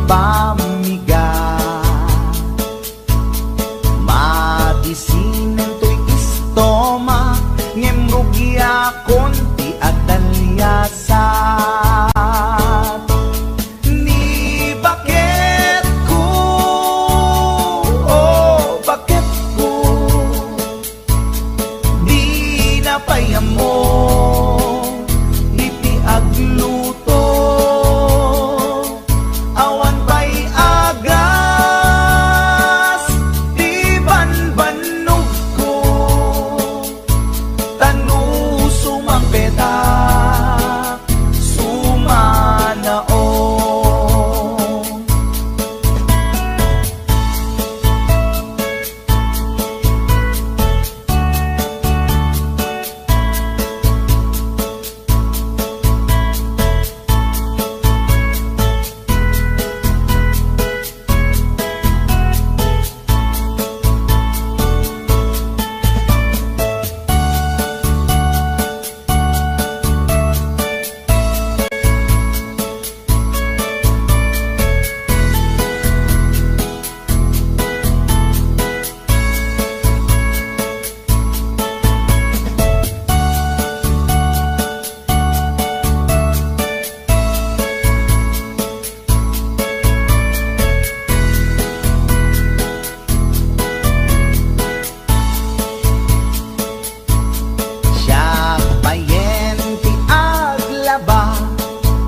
pamiga. Madisinan to'y istoma, ngemrugi akon ti adalyasat. Ni bakit ko, oh bakit ko, di napayam mo, iti agluto. Awan pa'y agas, di banbanog ko, tanu sumampeta, sumanao.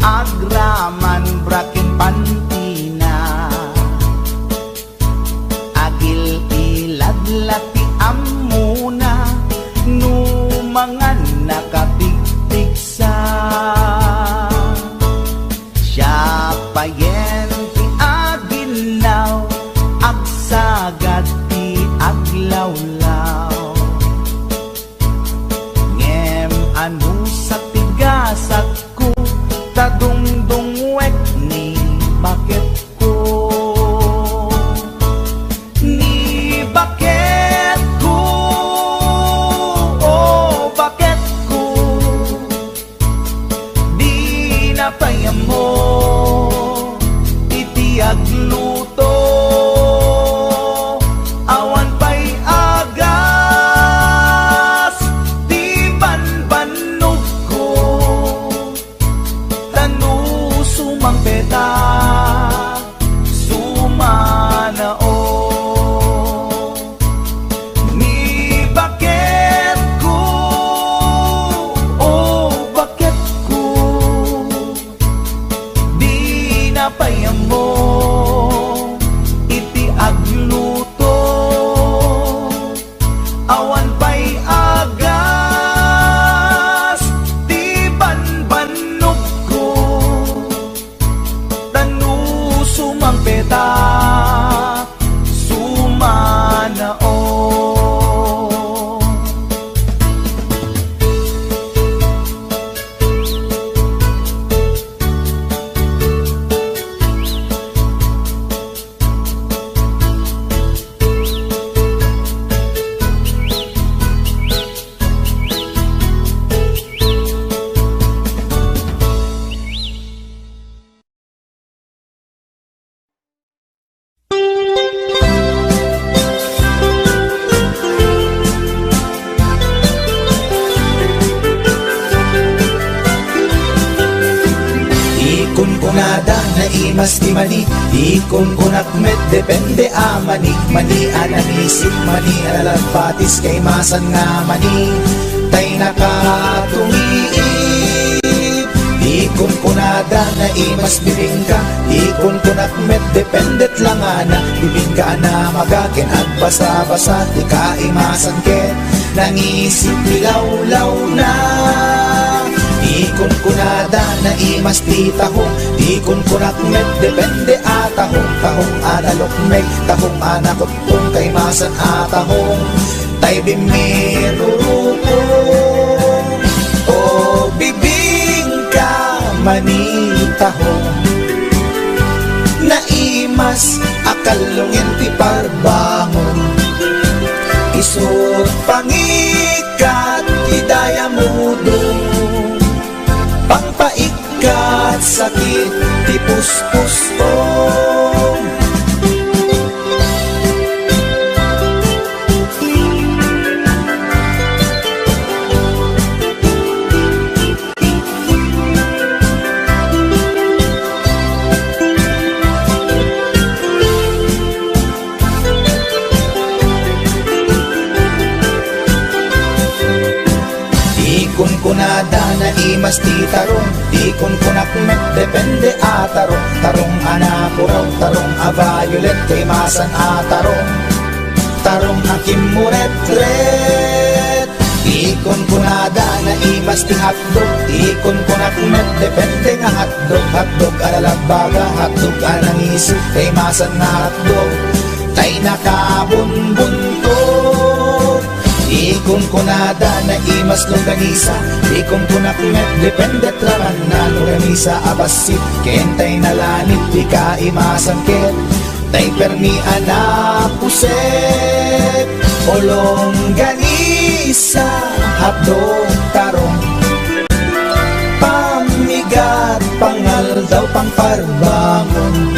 Agraman brakin pantina, agil iladlati amuna, numangan nakapigpigsa. Siya payen ti aginaw, agsagad ti aglawlaw. Ngem anu sa tigasat ko, tadungdungwek ni bakit ko, ni bakit ko, oh bakit ko, di napayam mo, iti agluto. Awan pa'y agas, di banbanog ko, tanu sumampeta, sumanao. Ni bakit ko, oh bakit ko, di napayam mo, iti agluto. Awan pa'y agas, di banbanog ko, tanu sumampeta, sumanao. Kunada na imas di mani, ikon kunak met depende a mani, mani ananisip mani alalapatis kay masan nga mani, tay nakatumiip. Ikon kunada na imas bibingka, ikon kunak met dependet lang ana, bibingka na magaken at basa-basa, di ka imasan ken, nangisip lilaw-law na. Ikon kunada na imas di tahong, ikon kunak met depende a tahong, tahong analok meg, tahong anakot kung kay masan a tahong, tay bimirupong, o bibingka manitahong, na imas akalungin ti parbangon, isut pangikat idaya mudong, pangpaikat sakit ti puspuso. Kunada na imas ti tarong, di kunak met depende a tarong. Tarong anako raw, tarong a violet, kay masan a tarong. Tarong akim muret-ret. Di kunada na imas ti hotdog, di kunak met depende nga hotdog. Hotdog alalabaga, hotdog anangisi, kay masan na hotdog. Tay nakabunbuntot. Ikon kunada na imas longganisa, ikon kunak met depende traman na longganisa abasit, kentay na lanit di ka imasan ket, tay permi anapuset. O longganisa hapdog tarong, pamigat pangal daw pang parbangon,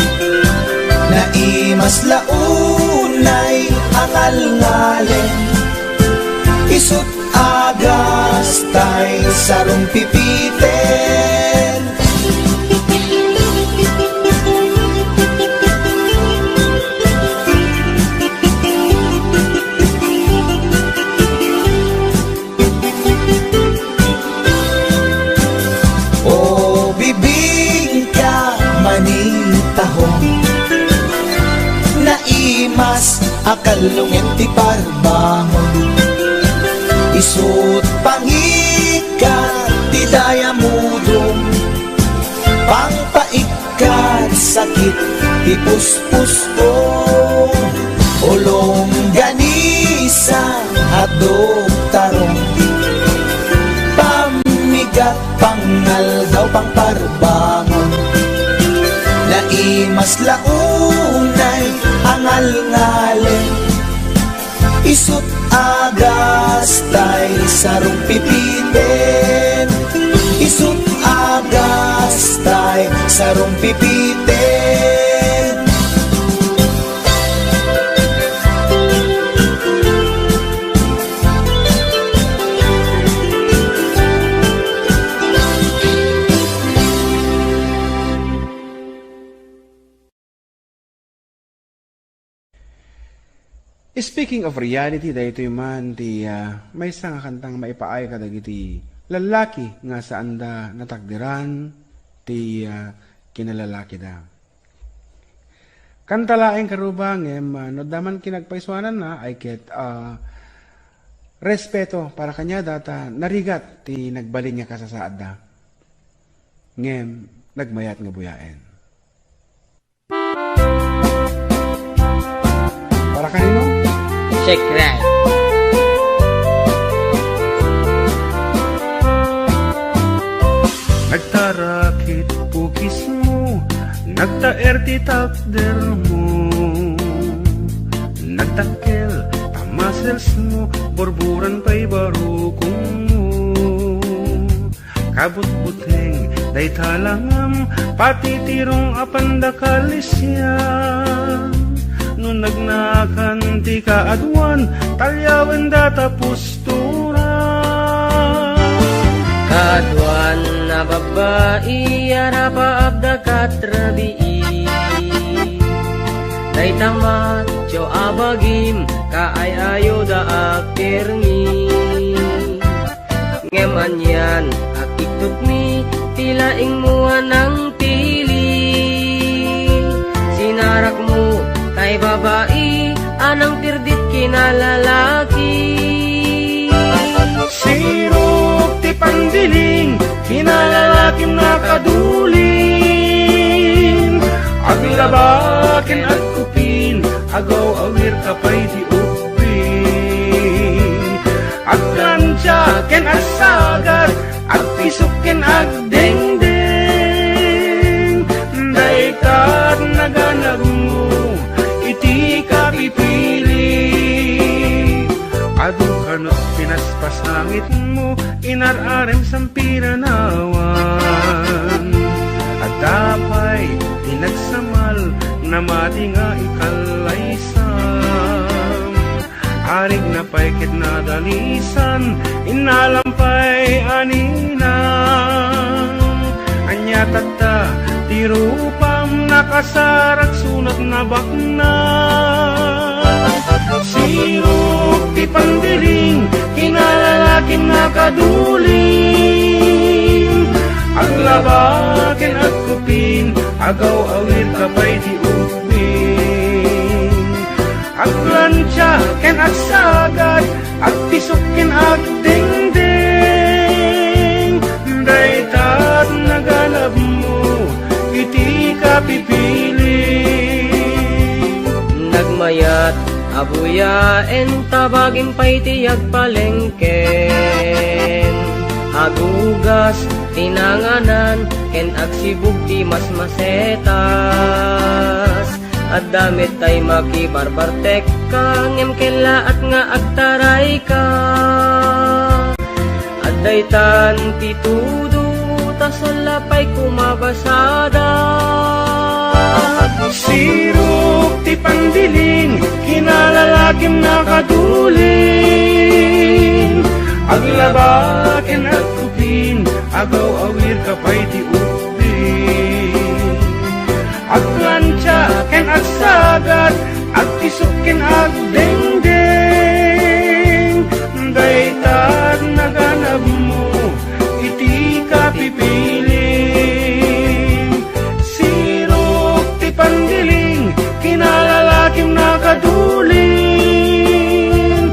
na imas launay angal ngalen. Isut agas tay sarong pipiten. O bibing ka manitahong, naimas akalungin ti parbangon. Isut pangikat ti dayamudong, pangpaikat sakit ti puspuso. Ulong ganisa hadog tarong, pamigat pangal daw pang parbangon, naimas launay angal ngalen. Isut agas tay sarong pipiten. Isut agas tay sarong pipiten. Speaking of reality, dahito man ti may isang kantang maipaay ka dagiti lalaki nga saan da natakdiran ti kinalalaki da. Kantalaeng karubang no daman kinagpaiswanan na ay ket respeto para kanya data narigat ti nagbalin nga kasasaad da. Ngem nagmayat nga buyaen. Para kanino? Check right. Nagtarakit pukis mo, nagtaer ti takder mo, nagtakkel tamasels mo, borburan pa'y barukong mo. Kabut-buteng day talangam, pati tirong apandakalisyan. No nagnakan ti kaadwan, talyawen data pustura. Kaadwan na babae, arapaabda katrabii. Day tamat, jo abagim, kaayayo da akirmi. Ngeman yan, akituk mi, tilaing mua ng tili. Sinarak mo, kay babae, anang tirdit kinalalaki. Sirok ti pandiling, kinalalakim nakaduling. Aglabakin at kupin, agaw awir kapay di upin. Agkansyaken at sagat, agpisukin agdengdeng. Daikat naganag mo, iti ka pipili. Adu kanot pinaspas langit mo, inararem sampiranawan. At nagsamal na mati nga ikalaysam. Arig na paikit na dalisan, inalampay anina. Anya tata, tirupam nakasarak sunat na bakna. Sirok ti pandiling, kinalalaking nakaduling. Aglabakin at kupin, agaw awir kapay di upin. Aglansya ken agsagad, agpisukin ag dingding. Daytat naganap mo, iti kapipili. Nagmayat abuyaen tabagin pa'y tiyag palengken. Agugas tinanganan ken agsibug ti mas masetas. At damit tay makibarbartek ka ngem kela at nga agtaray ka. At daytan ti tudo tasalapay kumabasada. Sirok ti pandiling, kinalalakim nakaduling. Aglabakin at kupin, agaw awir kapay ti upin. Aglansya ken agsagad, agpisukin ag dengdeng. Daytat naganap mo, iti kapipiling. Sirok ti pandiling, kinalalakim nakaduling.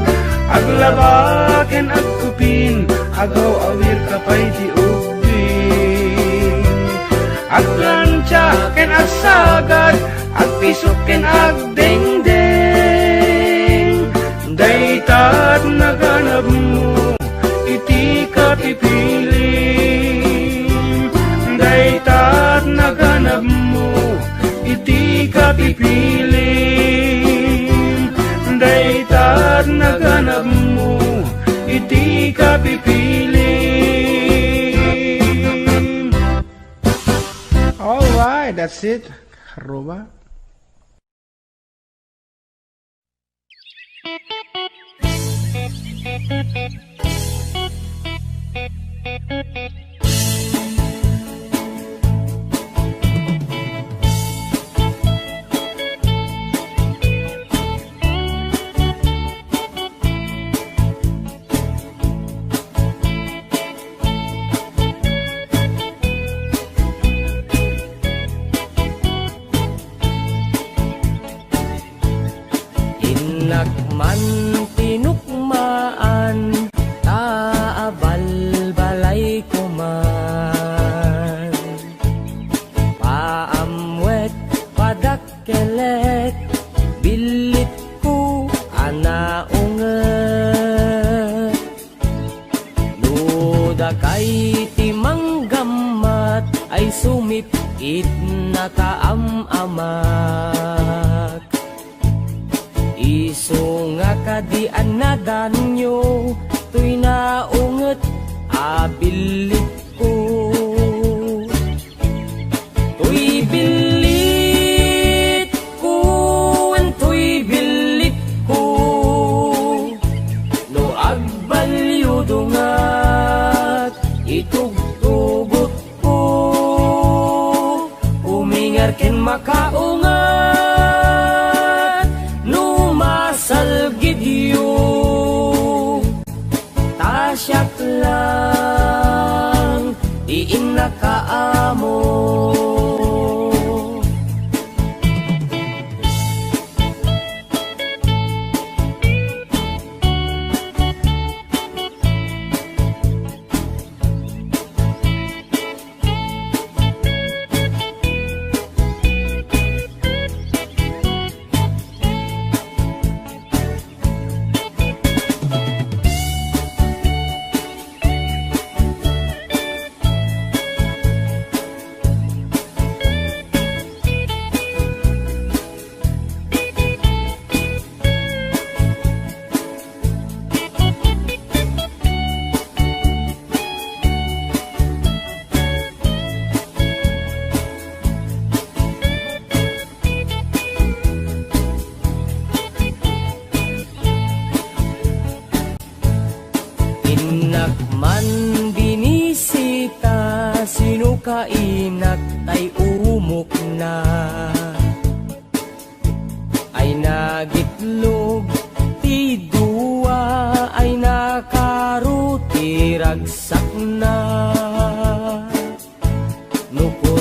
Aglabaken at kupin, agaw awir kapay ti upin. Aglansya ken agsagad, agpisukin ag dengdeng. Daytat naganap mo, iti kapipiling. Daytat naganap mo, iti kapipiling. Daytat naganap mo, iti kapipiling. Alright, that's it. Karuba. Inakman tinukmaan, taabal balay kuman. Paamwet padakkelek, bilit ko anaunget. Luda kay timanggamat, ay sumipit na kaamamak. Iso nga kadian na danyo, tuy naunget abilit ko. Tuy bilit ko, tuy bilit ko. No agbalyo dungat, itugtugot ko. Umingar ken makaungat, salgidyo tasyak lang diin nakaamo.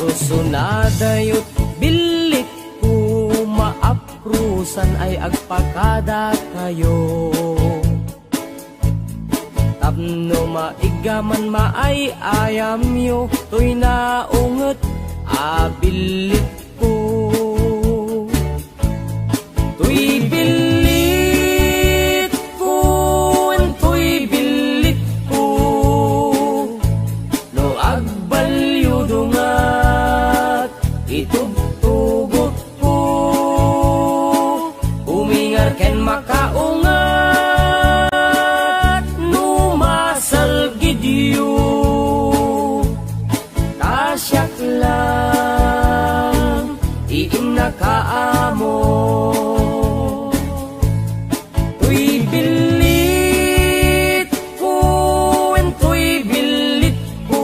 Kursunadayot bilit ko maaprusan ay agpakada kayo. Tapno maigaman maay ayam yo, to'y naunget abilit ko. To'y bilit ko, to'y bilit ko, no agbalyo dungat itugtugot ko. Umingar ken makaungat, numasal gidyo, tasyak lang iim nakaamo. To'y bilit ko, to'y bilit ko,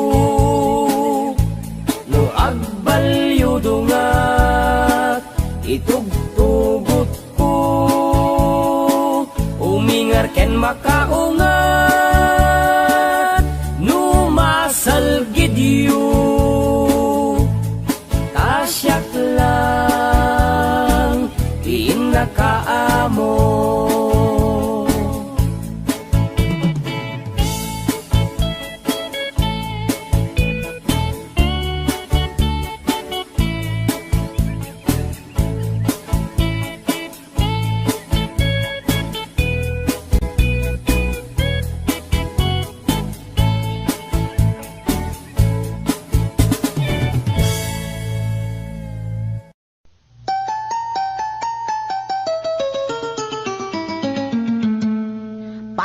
no agbalyo dungat itugtugot ko. Umingar ken makaungat, numasal gidyo, tasyak lang iim nakaamo.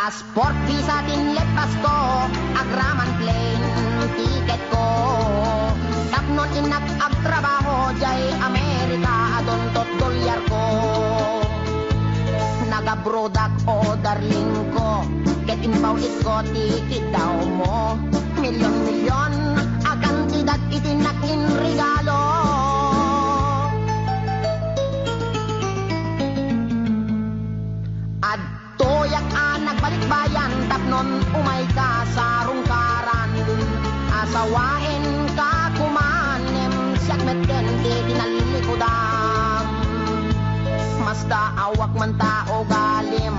Passport, visa, dinlet, pasko, agraman plane, tiket ko. Tapnon inak agtrabaho, jay Amerika, adontot dolyar ko. Nagabrodak o darling ko, get inbaw ko, tiket daw mo. Milyon-milyon, akan tidat itinakin regalo. Toyak anak balik bayan, tapnon umay ka sa rungkaran. Asawain ka kumanem, siyak meten di dinalilikudan. Masta awak man tao galim,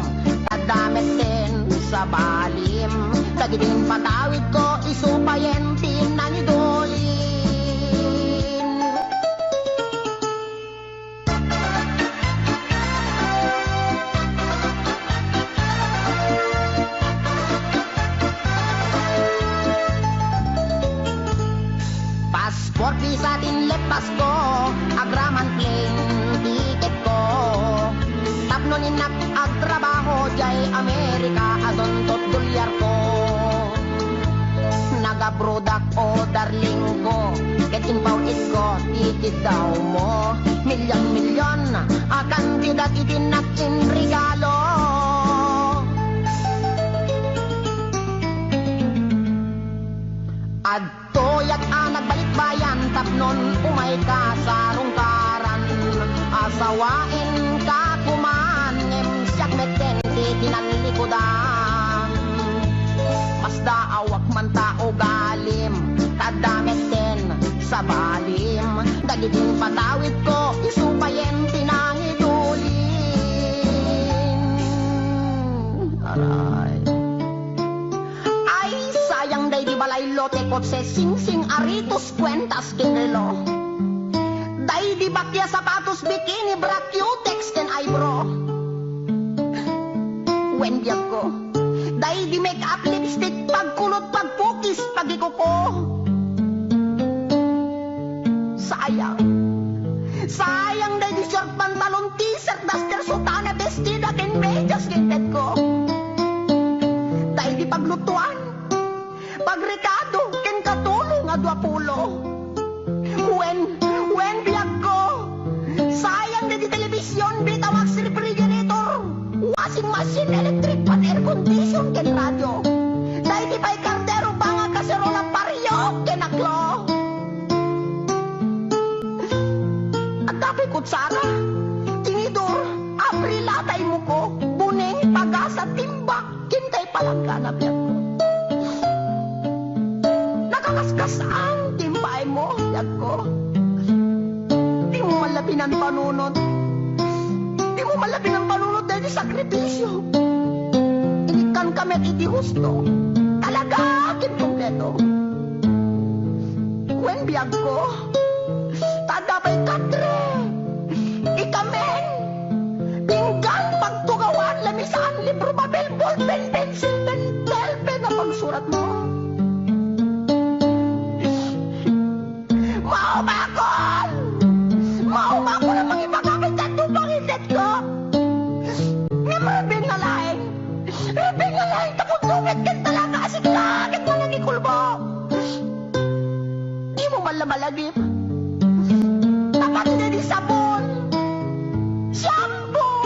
kadamit din sa balim. Tagiding patawid ko, isupayen tinanidolin. Passport, visa, dinlet, pasko, agraman plane, tiket ko. Tapnon inak agtrabaho, jay Amerika, adontot dolyar ko. Nagabrodak o darling ko, get inbaw ko, tiket daw mo. Milyon-milyon, akan tidat itinakin regalo. Toyak anak balik bayan, tapnon umay ka sa rungkaran. Asawain ka kumanem, siyak meten di dinalilikudan. Basta awak man tao galim, kadamit din sa balim. Dagiding patawid ko, isupayen tinangidulin. Aray. Sayang day di balay lote kotse sing-sing aritos kwentas kinrelo. Day di bakya sapatos bikini bra cutex ken eyebrow. When biyak ko, day di make up lipstick pagkulot pagpukis pagikuko. Sayang, sayang day di short pantalon t-shirt duster sutana bestida ken medyas kintet ko. Day di paglutuan, pagrekado ken katulong nga 20. When biyak ko, sayang na di telebisyon, bitawag si refrigerator, washing machine, electric pan, air condition ken radyo. Dahil di pa'y kardero pa nga kaserola paryo ken aklo. At dapat kutsara, tinidor, aprilatay mo ko, buning pagasa timbak, kintay palang ganap yan ko. Nakakaskas ang timbay mo, biag ko. Di mo malabi ng panunod. Di mo malabi ng panunod dahil di sakripisyo. Ikan kami at iti husto. Talaga akin kompleto. When biag ko, tada pa'y katre. Ikamen. Pinggang pagtugawan, lamisaan, libro, papel, ballpen, pencil, pen, pen na pagsurat mo. Maumakol! Maumakol ang mga ipagkakit at tupangitet ko. Nga marabing na laing. Rabing na laing tapundungit kan talaga asik langit mo nang ikulbo. Di mo malamalagip. Tapat na di sabon. Shampoo.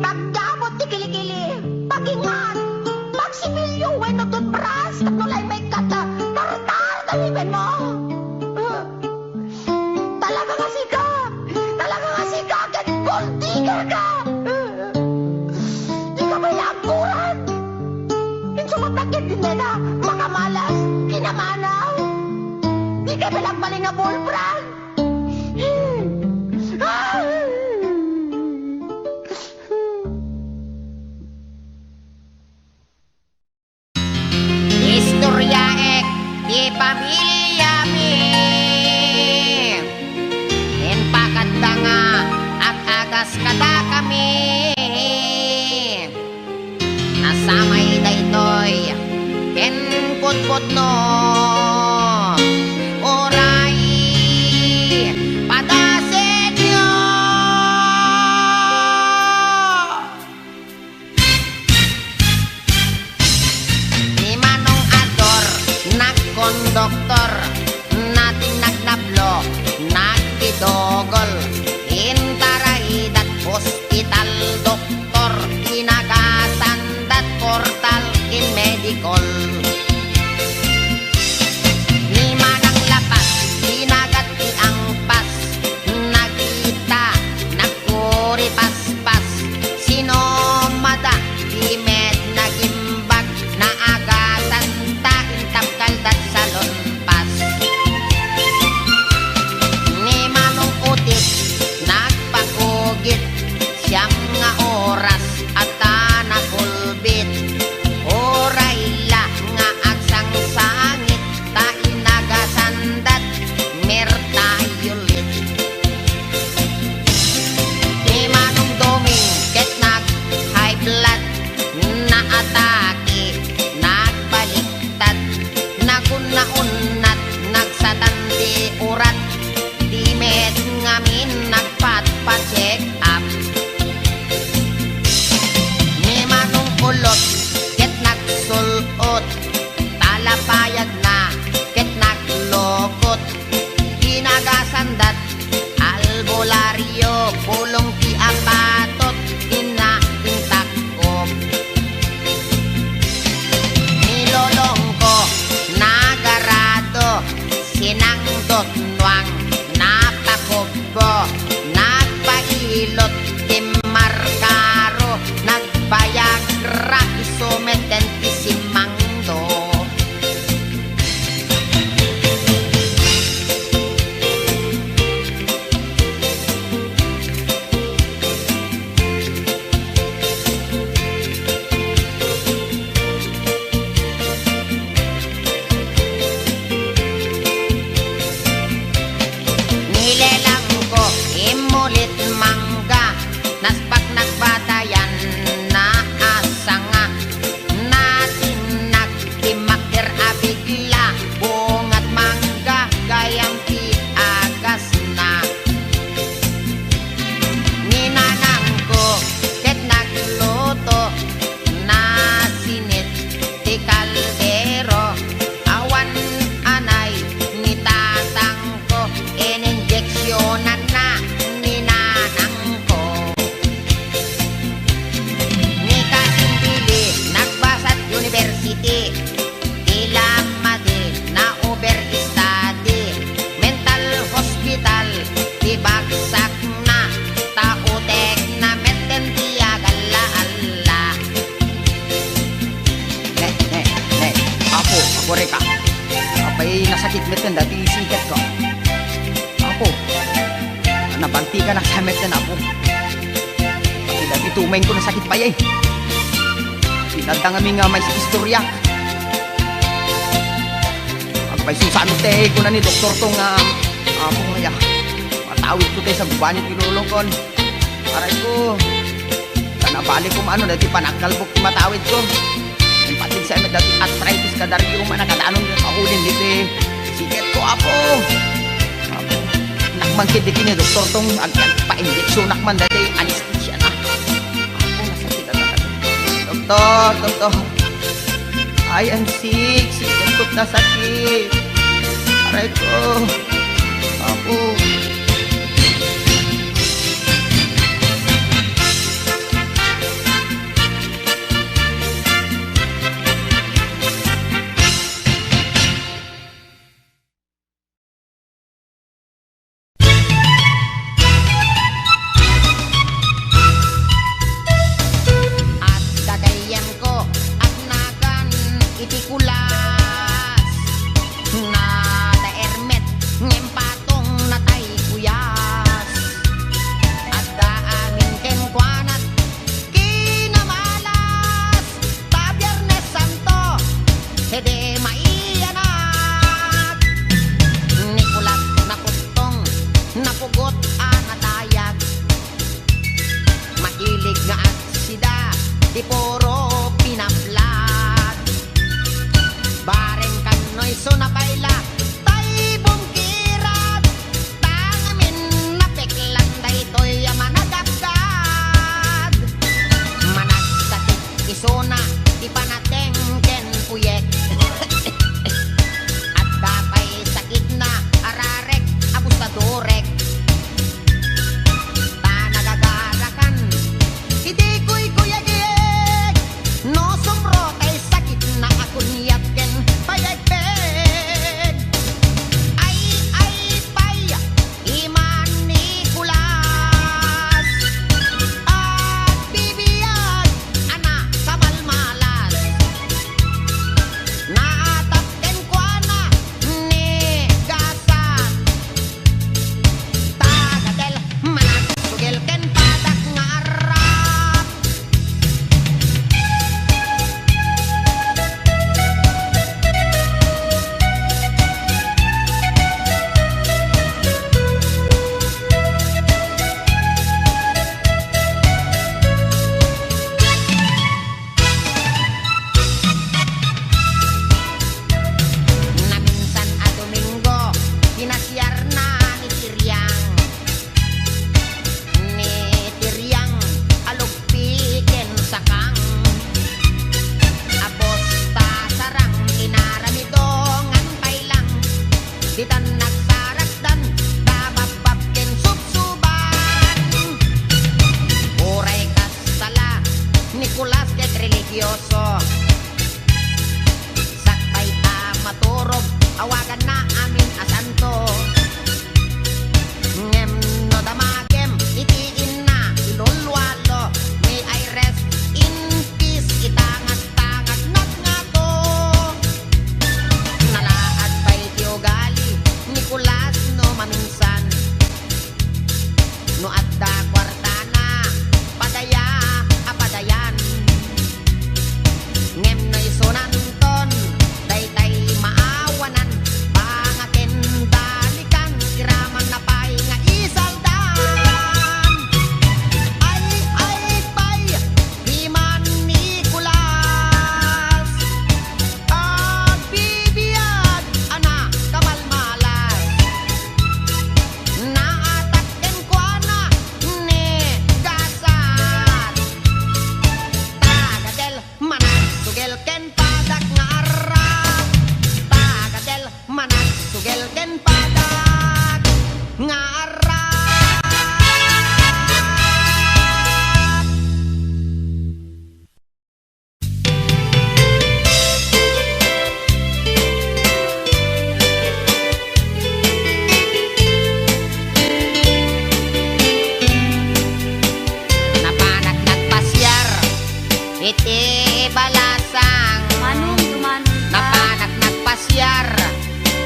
Pagdamot di kilikili. Pagingan. Pagsimilyo, weno toothbrush. Tatnulay may kata. Tartar talibin mo. Talaga kasi ka. Talaga kasi ka. Gold digger ka. Di ka may lakuran. Insumatakit din na mga malas. Kinamanaw. Di ka bilagbaling na bullbrand. Istorya ek di pamilya mi. En pakadda nga at agas kada kami. Nasamay daytoy ken putput no. Oray padasenyo. Ni Manong Ador nagkondoktor, natin nagnablo, nagpidogol, intarahidat hospital doktor, inagasandat portal in medical. Ni Manang Lapas, inagat ti angpas, nagita, nagkuripaspas, sinomada, di med nagimbag, naagatan ta intapkaldat sa lonpas. Ni Manong Utit, nagpakugit, siyam nga oras at nakulbit. Oray la nga agsang sangit, ta inagasandat, mertayulit. Ni Manong Doming, ket nag high blood, na atake, nagbaliktad, nagunnaunat, nagsatanti urat, di met ngamin nagpat-pa-check up. Ni Manong Ulot, ket nagsulot, talapayag na, ket naglokot, inagasandat, albularyo, pulong ti apatot, inaintakop. Nilolong ko, nagarado, sinangdot nuang, napakobbo, nagpailot, timarkaro, nagbayagra, isumeten, isimangdo. Nilelang ko, imulit mangga, naspak nagbatayan, na asanga, natin nagtimakder abigla, bungat mangga, gayang ti agas na. Ninanang ko, ket nagluto, nasinit, ti kaldero, awan anay, ni tatang ko, ininjeksyonan na, ninanang ko. Ni Kasimbili, nagbasat university, ilamade, na over study, mental hospital, ibagsak na, tautek na meten tiagala alla. Ako reka. Apay nasakit meten dati sikat ko. nabanti ka na kamet na po. Pagkidag itumain ko na sakit pa yay. Sinadang kami nga may istorya. Pagpay susano te ko na ni doktor tong po nga matawid ko tayo sa gubanit ilulong kon. Aray ko, kanabalik ko maano dati panagkalbok ti matawid ko. Yung patid sa emet dati arthritis ka dari yung manakatanong yung kahulin dito siket ko apo. Nakmangkid di kini doktor tong pa-injeksyon nakman dati anesthesia na. Ako nasakit na doktor. I am sick, siket ko't na sakit. Aray ko, apo.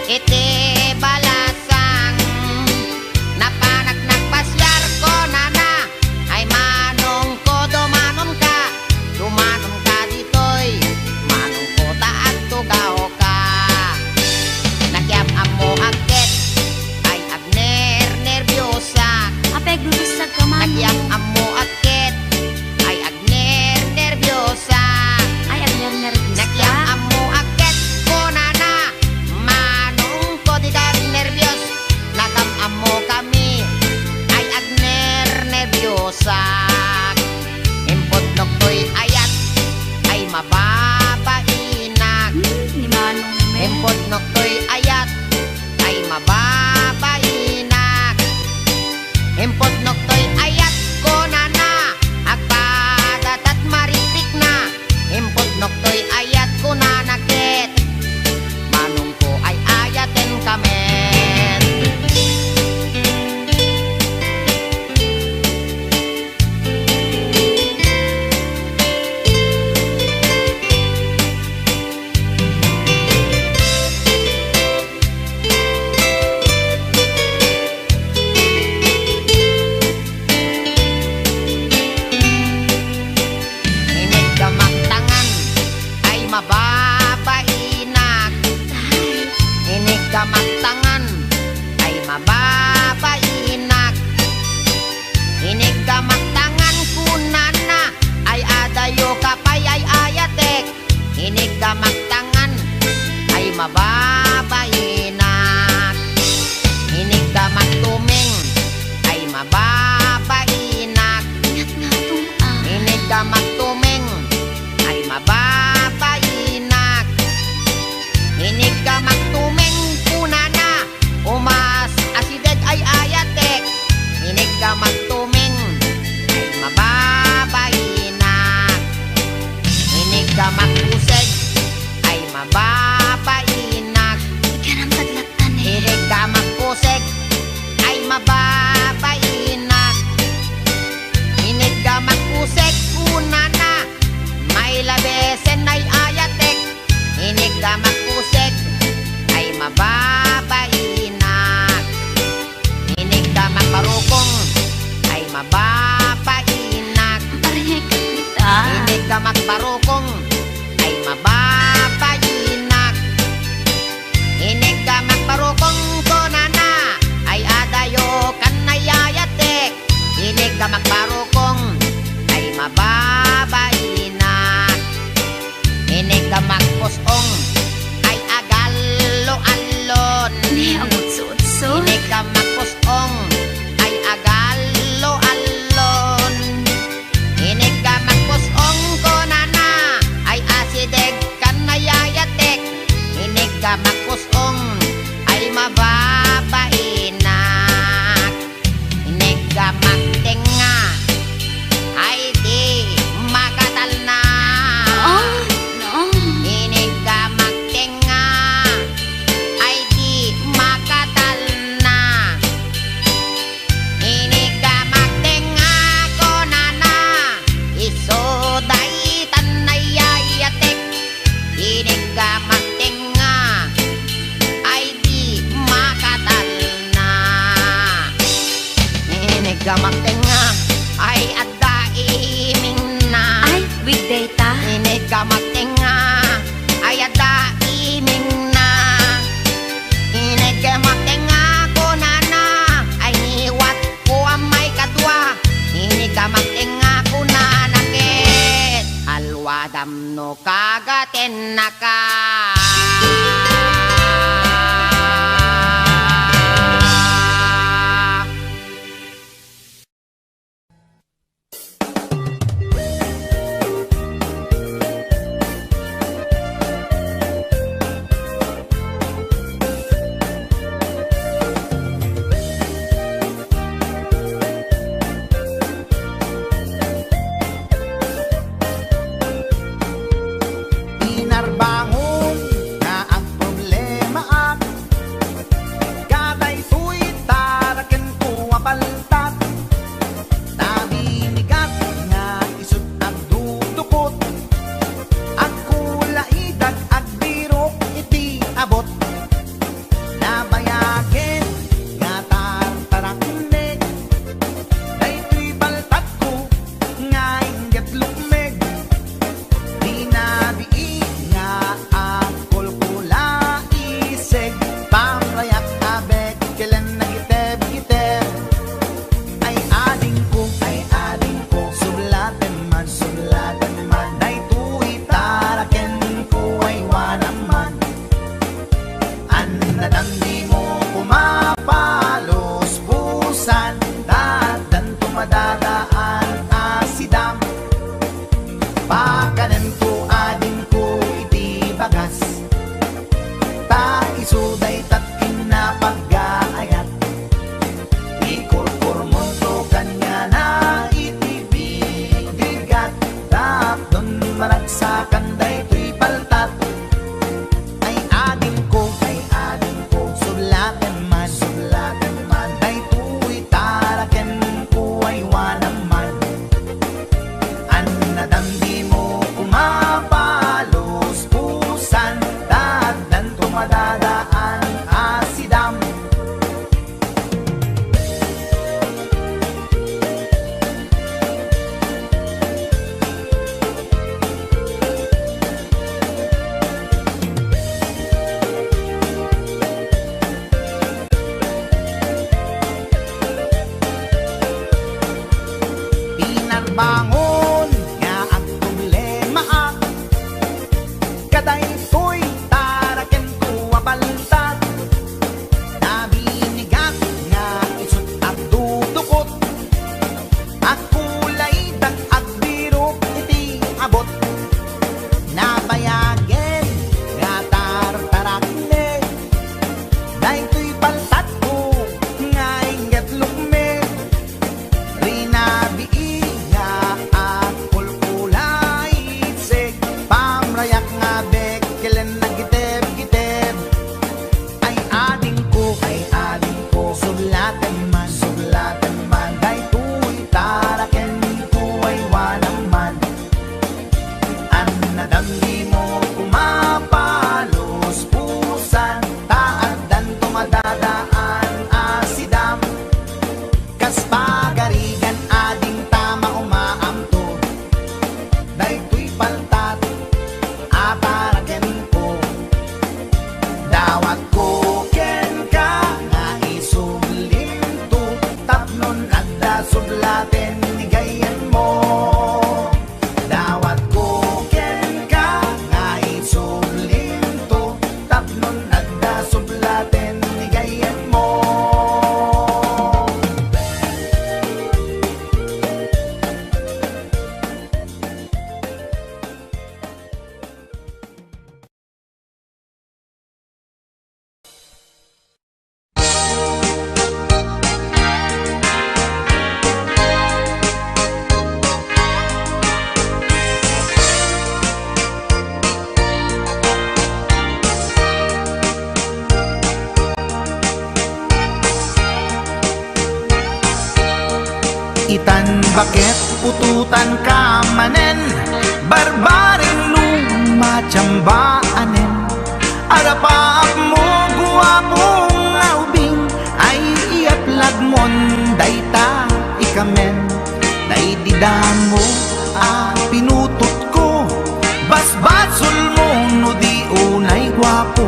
Iti balasang napanak nagpas magtuming ay mababainak. Inig ka magkusig ay mababainak. Ikanang kadlatan eh. Inig ka magkusig ay mababainak. Inig ka magkusig una na may labesen ay ayatek. Inig ka magkusig ay mababainak. Inig ka magparukong ay mababainak. Parehek kita. Inig ka magparukong ay mababainak. Inig ka magparukong konana ay adayo kan nayayatek. Inig ka magparukong ay mababainak. Inig ka magpusong ay agalo-alon. Ni ang utso-utso. Inig ka magpusong ay agalo-alon. Inig ka magpusong konana ay asideg kan nayayatek. Inig ka magpusong ay mababainak. Inig ka magtenga ay di makatal na. Oh, no. Inig ka magtenga ay di makatal na. Inig ka magtenga konana isoday tanayayatek. Inig ka magtenga ay di makatal na. Inig ka magtenga ay adda iming na. Ay, weekday ta. Inig ka magtenga ay ada iming na. Inig ka magtenga konana ay niwat ko ang may kadwa. Inig ka magtenga konana ket alwadam no kagaten na ka. Inarbangon na ang problema at kaday tuy taraken ko apaltat. Tabinigat nga isut ang dudukot. Ang kulaidag at birok iti abot. Nabayagin nga tartaraknek. Day tuy baltat ko nga inget lukmeg. Dinabii nga akol kula iseg. Pamrayak abek kailan nagiteb-giteb. Ay ading ko, sublatan man, day tuy taraken ko ay wanaman. Anadam di mo pumapalos busan, dadan tumadadaan asidam. Pakanan ko ading ko iti bagas. Ta isuday tatin na pag-aayat. Ikurkurmon to kanya na iti bigat. Tapdon maragsakan day tuy paltat. Ay ading ko, sublatan man, day tuy ta itan bakit pututan ka manen, barbaring lumachambaanen. Arapaap mo guwapong aubing, ay iaplag mon dayta ikamen. Day didamo pinutot ko, basbasol mo no di unay gwapo.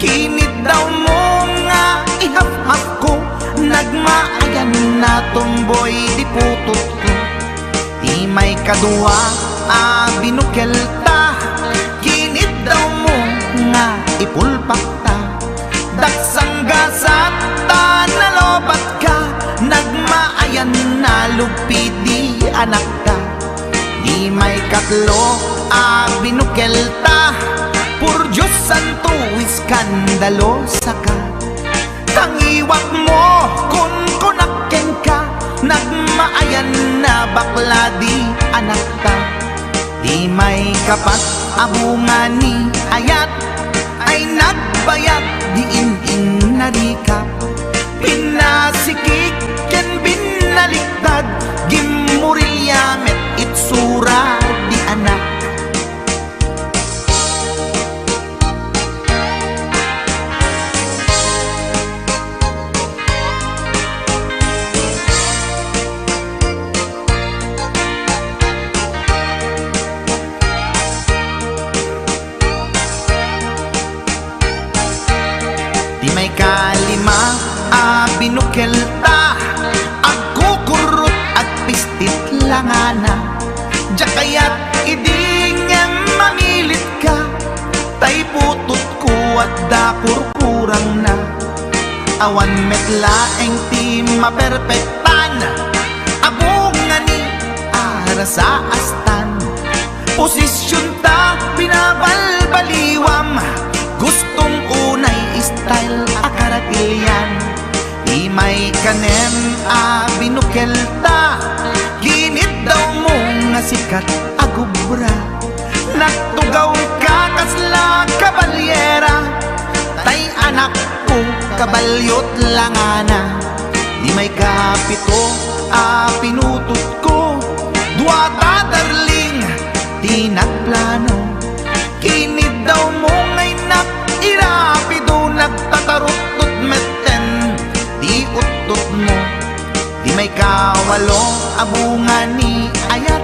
Kinit daw mo nga ihap-hap ko, nagmaayan na tomboy di putot ko. Di may kadua binukelta, kinit daw mo nga ipulpak ta. Daksang gasat ta nalobat ka, nagmaayan na lupi di anak ka. Di may katlo binukelta, pur Diyos santo iskandalo saka. Tangiwat mo kun kunakken ka, nagmaayan na bakla di anak ka. Di may kapat abungani ayat, ay nagbayag di in narikap. Pinasikik ken binaliktad, gimurilya met itsura di anak. Di may kalima binukelta, agkukurot at pistit langana. Diya kaya't idingem mamilit ka, tay putot ko at dakurkurang na. Awan metlaeng ti maperpektan, abungan ni ara sa astan. Posisyon ta binabalbaliwam, gustong unay style akaratilyan. Di may kanem binukelta, ginit daw mo nga sikat agubra. Nagtugaw ka kasla kabalyera, tay anak ko kabalyot langana. Di may kapito pinutot ko, duwata darling di nagplano. Kinid daw mo ngay irapido, nagtatarot-tot meten di utot mo. Di may kawalo abungan ni ayat,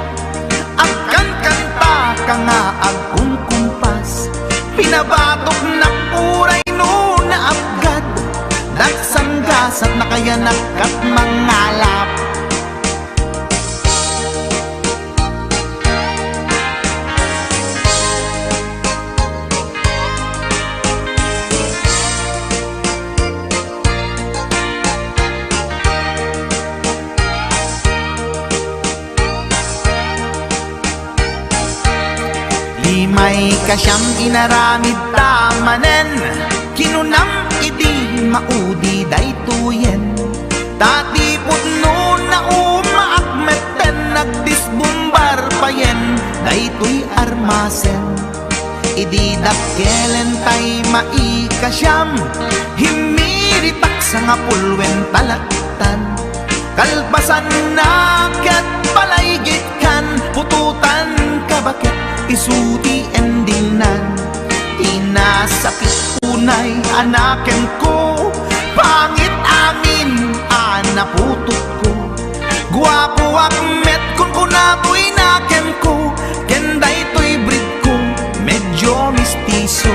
agkan kanta ka nga agkumkumpas. Pinabatok na puray no na abgad, dagsang gasat na kaya nakat mangalap. Di may kasyam inaramid tamanen, kinunam idi maudi daytoyen. Tatipot no na umaakmeten, nagdisbumbar payen daytoy armasen. Idi dakkelen tay maikasyam, himiritak sa nga pulwen talaktan. Kalpasan na kat palaygit kan, pututan ka bakit isuti endingnan. Inasakit unay anaken ko, pangit amin anaputot ko. Guwapo akmet kung kunapoy naken ko, kenday to'y breed ko medyo mistiso.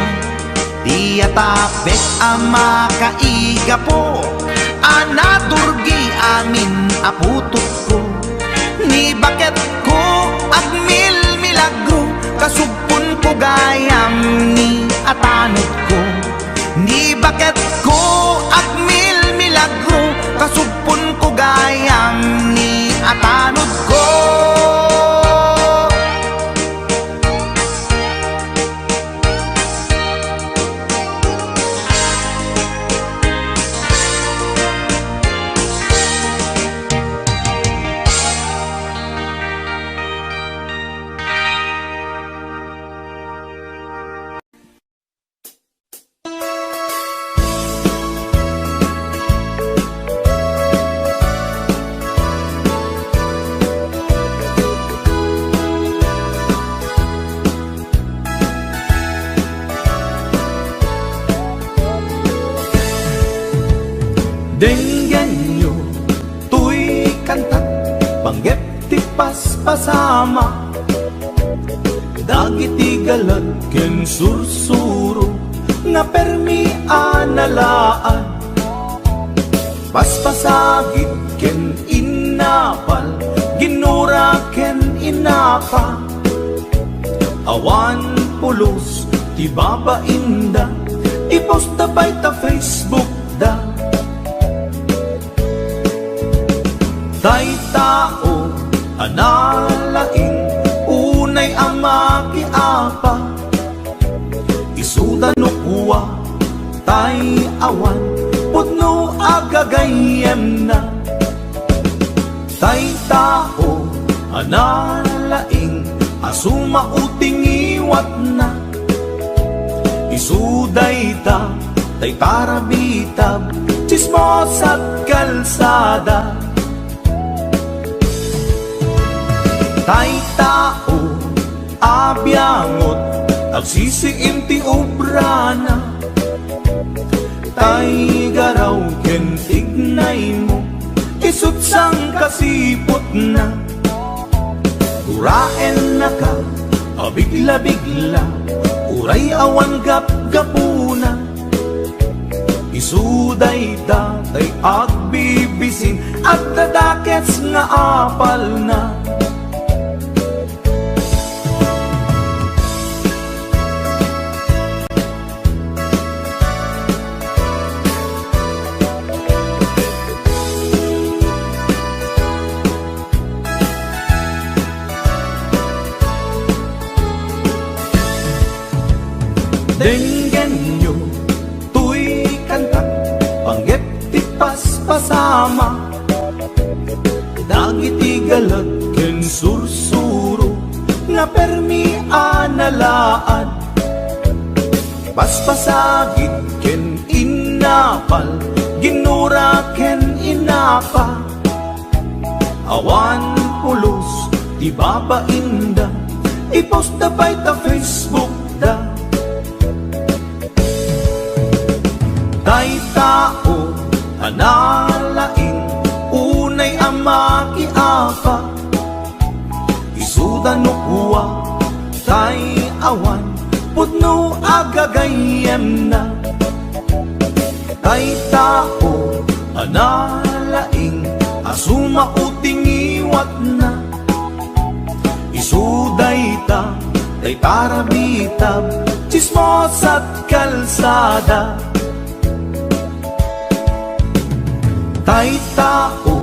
Di atapek ama kaiga po, anaturgi amin aputot ko. Ni bakit ko agmil milagro, kasugpon ko gayam ni atanod ko. Ni bakit ko agmil milagro, kasugpon ko gayam ni atanod ko. kanta panggep ti paspasama dagiti galat ken sursuro nga permi analaan paspasagit ken inapal ginura ken inapa awan pulos ti babainda ipost da bay ta Facebook da tay tao analaing unay ama ki apa isuda no kuwa tay awan putno agagayem na tay tao analaing asuma uting iwat na isuday ta tay tarabitab chismos at kalsada tay tao abyangot agsisiim ti obrana tay garaw ken tignay mo isut sang kasipot na uraen na ka abigla-bigla uray awan gap-gapuna isuday datay agbibisin at dadakets nga apal na denggen nyo tuy kanta panggep ti paspasama dagiti galat ken sursuro nga permi analaan paspasagit ken inapal ginura ken inapa awan pulos ti babainda ipost da bay ta Facebook da tay tao analaing unay ama ki apa isuda no kuwa tay awan putno agagayem na tay tao analaing asuma uting iwat na isuday ta tay tarabitab chismos at kalsada tay tao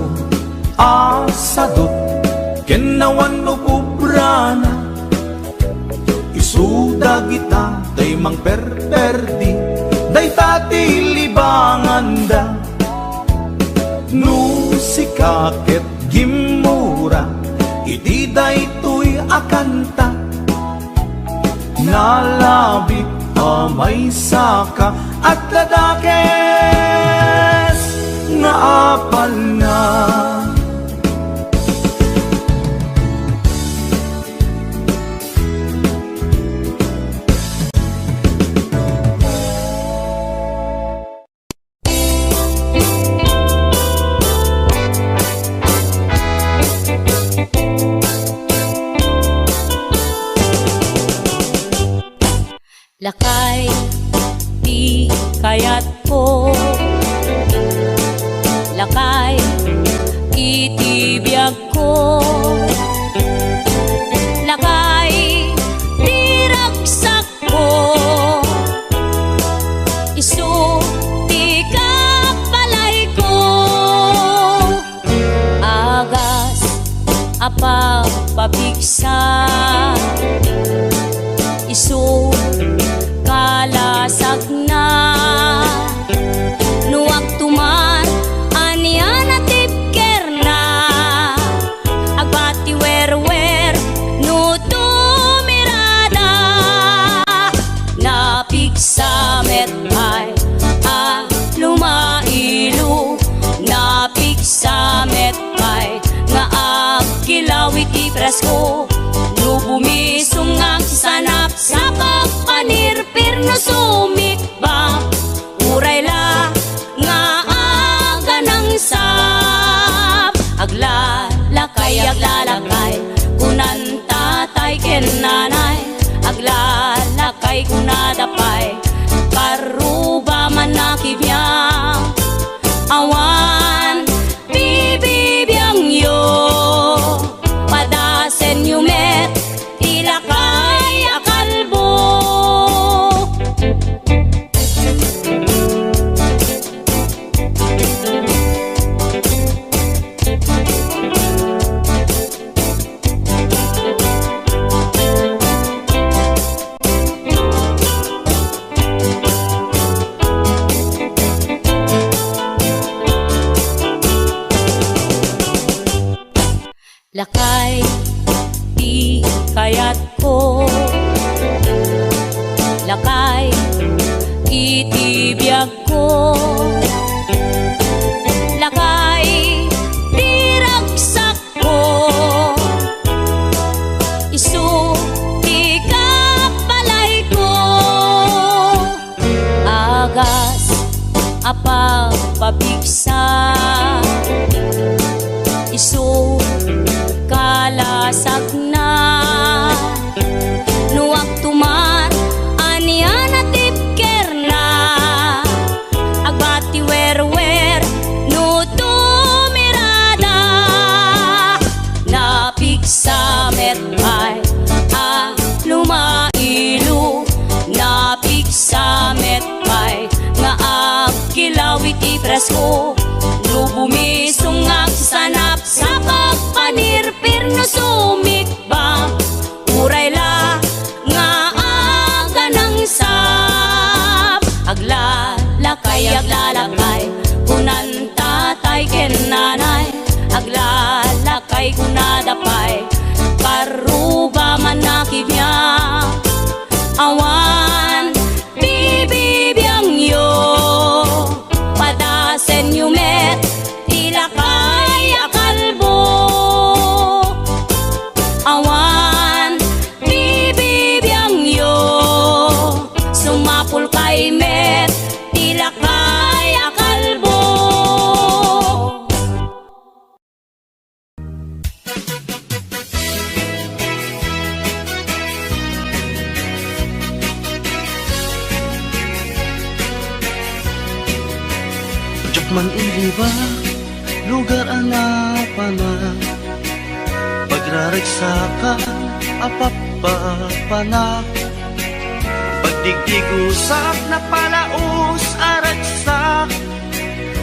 asadot kenawan no kubrana isuda kita tay mang perperdi day tati libanganda no sikaket gimura iti day tuy akanta nalabit amay saka at ladakes nga apal na lakay di kayat ko lakay itibiyag ko lakay di ragsak ko isu di kapalay ko agas apa pabigsa isu kalasag na nuwag tuman anian at tipker na agbati wer no tumirada napigsamet ay lumailu napigsamet ay nga agkilawit ipresko no bumisong ang sanap sa pagpanirpir no sumikba uray la nga aga ng sap agla Lakay, di kayat ko. Lakay, itibiyag ko. Lakay, di ragsak ko. Isu, di kapalay ko. Agas, apa pabigsa. Isu, kalasag na. Nuwag tumar, aniya na tipker na. Agbati wer-wer, no tumirada. Napigsa metay, lumailu. Napigsa metay, nga agkilawit ipresko. No bumisungag sanap sa pagpanirpir no sumikbang. Urayla nga aga ng sap. Aglalakay, kunan tatay ken nanay. Aglalakay kunadapay, karuba man nakibya. Awan bibibiyang yo, padasen yumet tilakay akalbo. Awan bibibiyang yo, sumapul kay met tilakay akalbo. Man iliba, lugar anapana. Pagraragsakan, apapapana. Pagdigdigusak na palaos aragsak.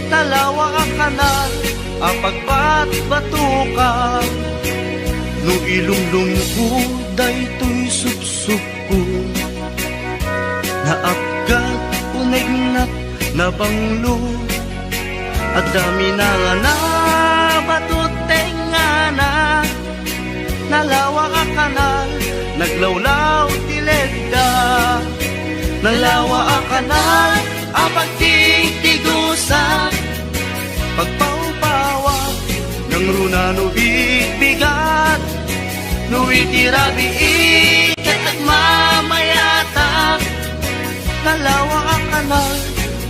Talawa kanal, apagbat-batukan. No ilunglung ko, daytoy subsuko. Naapgat, unegnat, nabanglo. At dami na nga na batuteng nga na. Nalawa ka kanal, naglawlaw tilegda. Nalawa ka kanal, apagtigtigusan. Pagpaupawa, ng runa no bigbigat. No itirabi ikat mamayata. Nalawa ka kanal,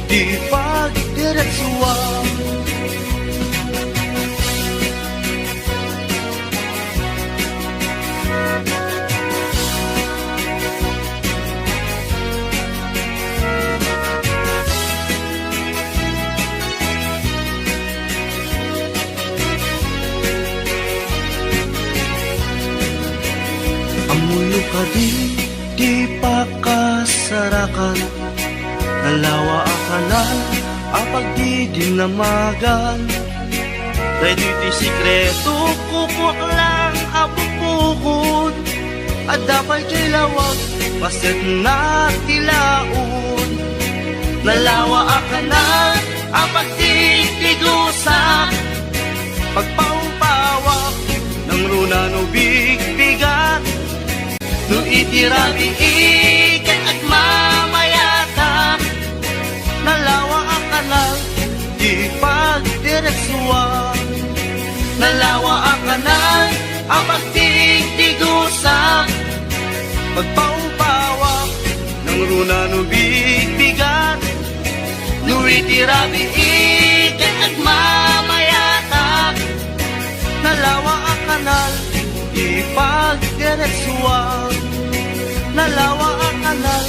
di pagdiretsuan. Amuyo ka di pakasarakan. Nalawa akanal, apag di dinamagan. Dahil iti sikreto, kukwak lang apupukod. At dapat kay lawag, paset na tilaon. Nalawa akanal, apag di tigusak. Pagpaumpawak, ng runa no bigbigat. No itirabi ikat at mamayata. Nalawa ang kanal, di pagdiretsuan. Nalawa ang kanal, ang pagtigtigusak. Pagpaumpawak, ng runa no bigbigat. No itirabi ikat at mamayata. Nalawa ang kanal, di pagdiretsuan. Nalawa ang kanal,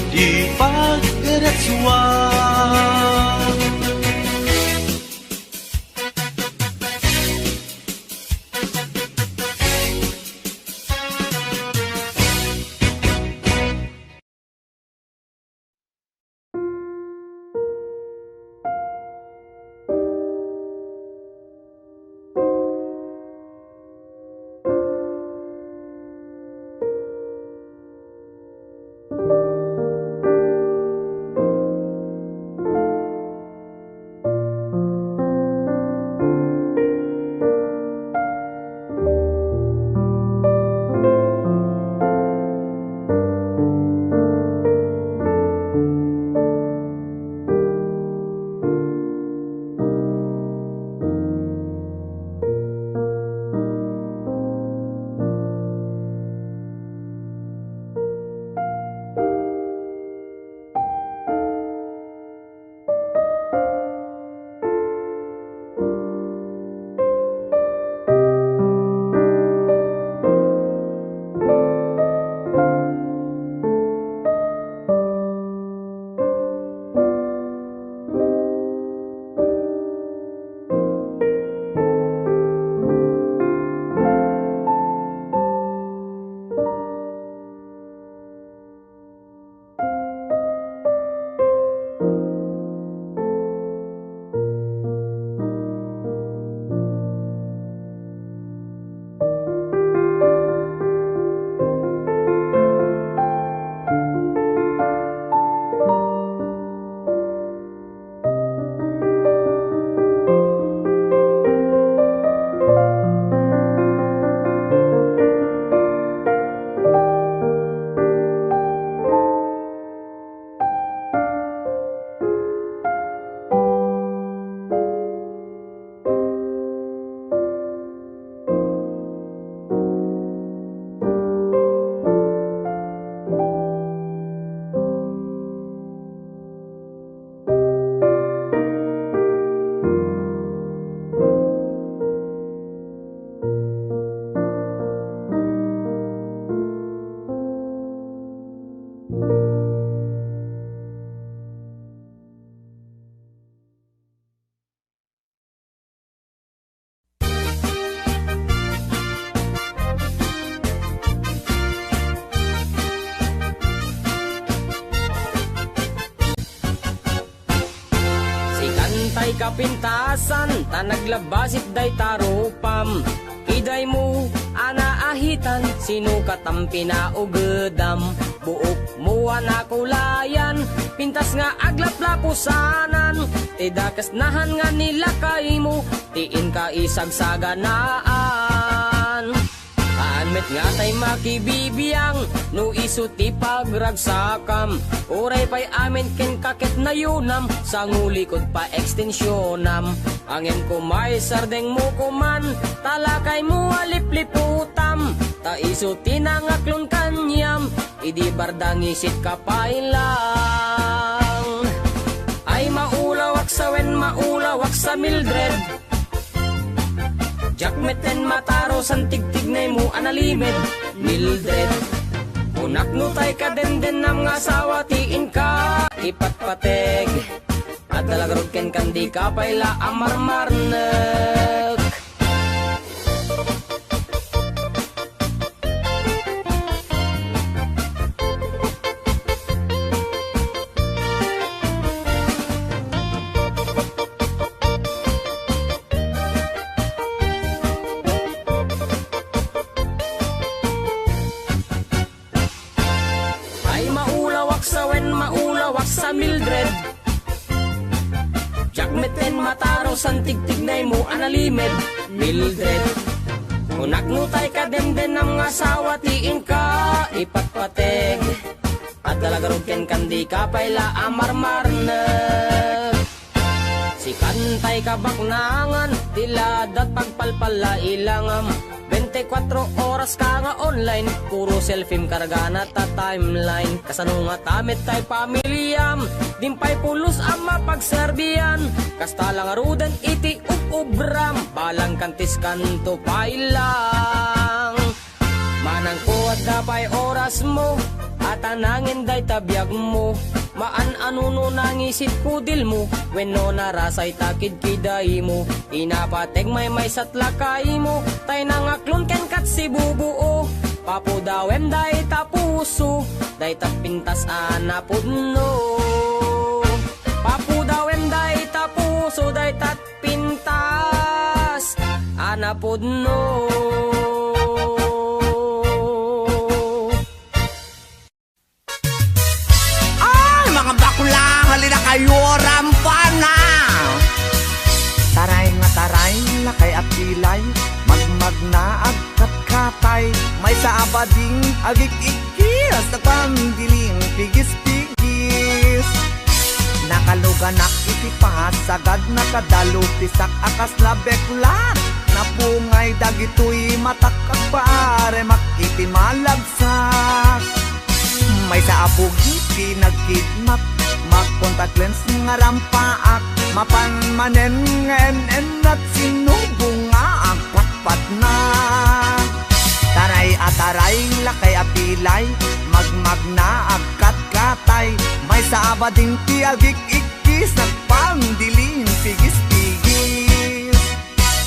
di pagdiretsuan. kapintasan, tanaglabasit day tarupam. Iday mo, anaahitan, sino katampi na ugedam. Buok mo anakulayan, pintas nga aglaplapusanan. Tidakas nahan nga nila kay mo, tiin ka isagsaganaan. Anmet nga tay makibibiyang, no isuti pagragsakam. Uray pa'y amin ken kaket na yunam, sa ngulikod pa ekstensyonam. Angin ko may sardeng mo kuman, talakay mo alipliputam. Ta isuti na ngaklon kanyam, idi bardang isit kapailang. Ay maulawak sa wen, maulawak sa Mildred. Jakmeten mataro san tigtignay mo analimed, Mildred. Unak no tay ka den nam nga asawa, tiin ka ipatpateg. At dalagarod ken kandi ka payla amarmarnek. Sa Mildred, jakmeten mataro san tigtignay mo analimed, Mildred. Unak no tay ka den nam nga asawa, tiin ka ipatpateg. At dalagarog ken kandi ka payla amarmarnek. Si kantay ka baknangan, tiladat pagpalpala ilangam. 24 oras ka nga online, puro selfie karga na ta timeline. Kasano nga tamit tay pamilyam, dimpay pulos ang mapagserbiyan. Kasta lang arudan iti ubram, balang kantis kanto pailang. Manang ko at dapay oras mo, at anangin day tabiyag mo. Maan anuno nangisit kudil mo, when no narasay takid kiday mo. Inapateg may satlakay mo, tay nangaklon ken kat si bubuo. Papudawem day tapuso, day tapintas anapudno. Papudawem day tapuso, day tatpintas anapudno. Halina kayo, rampana! Taray nga taray, lakay at pilay, magmag na agkat-katay, may sa abading agik-ikis, nagpandiling pigis-pigis. Nakaluganak iti pasagad, nakadalupisak akas labeklat, napungay dagitoy matakag paare, makiti malagsak. May sa apugi, pinagkidnap, mag-contact lens nga rampaak, mapanmanen nga en at sinubong nga ang patpat na. Taray at taray, lakay apilay, magmag na agkat-katay, may sa abading tiagik-ikis, nagpangdiling pigis-pigis.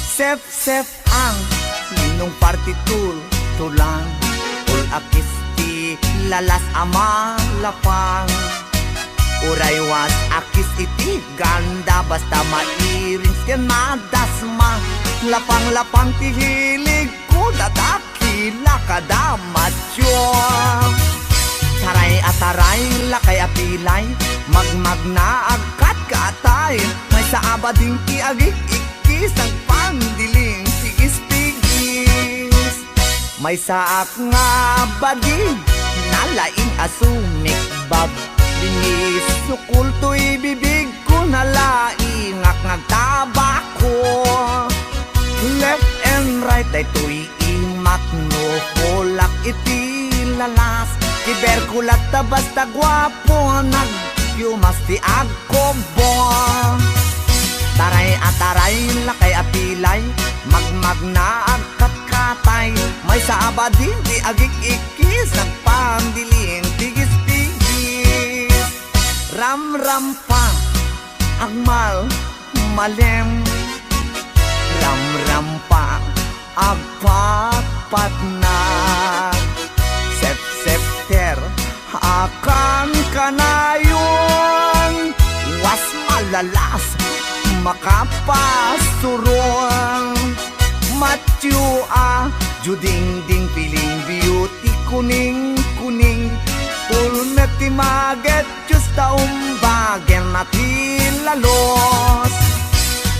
Sef-sef ang ninong partitur, tulang, ul akis ti lalas ama lapang. Uraywas akis iti ganda, basta mairings ken madasma. Lapang-lapang ti hilig ko, dadakila kada macho. Taray at taray, lakay apilay, magmag na agkat-katay, may sa abading ti agik-ikis, ang pandiling pigis-pigis. May saak nga bading, nalaing asumik bab, bingis sukul to'y bibig ko, nalaingak nagtabako. Left and right ay to'y imak no, hulak iti lalas, kiberkulat ta basta gwapo, nagyumas ti agkobo. Taray at taray, lakay apilay, magmag na agkat-katay, may sa abading di agik-ikis, nagpandiling pigis-pigis. Ram-ram pa, agmal, malem, ram-ram pa, agpat-pat na. Sep-septer, akan kanayon, was malalas, makapasurong Matyu juding ding piling beauty kuning ulmeti maget justa umbagen natin lalos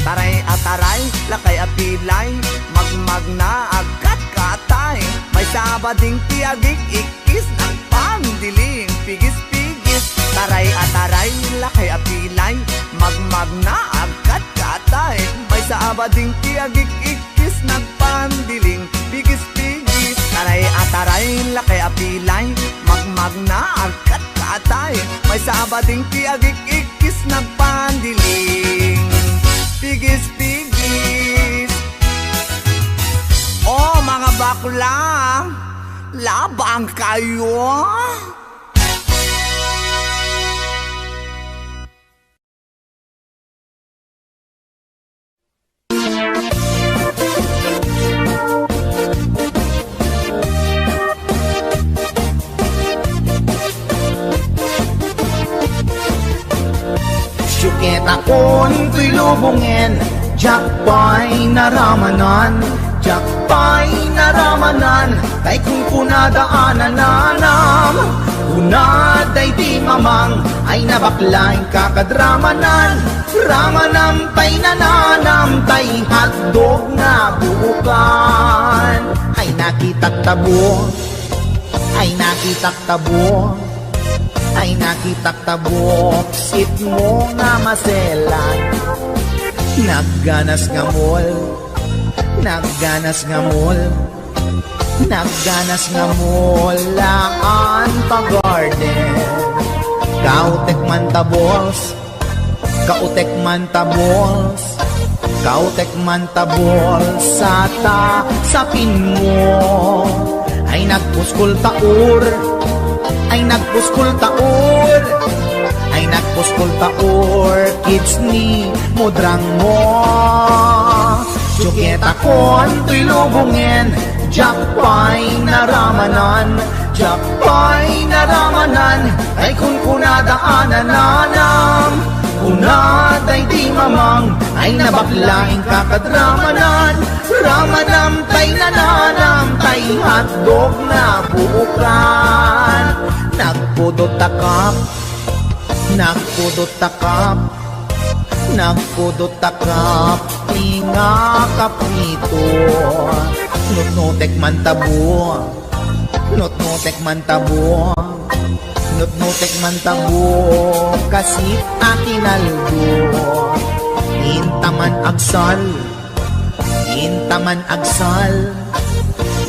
Taray ataray, lakay apilay Magmag na agad katay May sabading tiagik ikis Ang pandiling pigis-pigis Taray ataray, lakay apilay Magmag na agad katay May sabading tiagik ikis Ng pandiling pigis-pigis Taray ataray, lakay apilay Magmag na agad katay May sabading tiagik ikis Ng pandiling pigis-pigis Oh mga bakla, labang kayo Syukit akon tuy lubungin Jakpay naramanan Jakpay naramanan Tay kung kunadaanan nanam Kunaday di mamang Ay nabaklaing kakadramanan Ramanam tay nananam Tay hotdog na buukan Ay nakitak tabo Ay nakitak tabo Ay nakitak tabok sit mo nga maselan Nagganas nga mol Nagganas nga mol Nagganas nga mol Laan pa garden Kautek man tabols Kautek man tabols Kautek man tabols Sata sapin mo Ay nagpuskol taur Ay nagpuskol taur Ay nagpuskol taur Kids ni mudrang mo Syukit akon tuy lubungin Jakpay naramanan Jakpay naramanan Ay kung kunadaanan nanam Kunaday di mamang Ay nabaklaing kakadramanan Ramanam tay nananam Tay hotdog na buukan Nagpudot takap Nagpudot takap Nagpudot takap Tinga kaprito Nutnutek man tabo Nutnutek man tabo Nutnutek man tabo Kasit akinaldo Intaman agsal Intaman agsal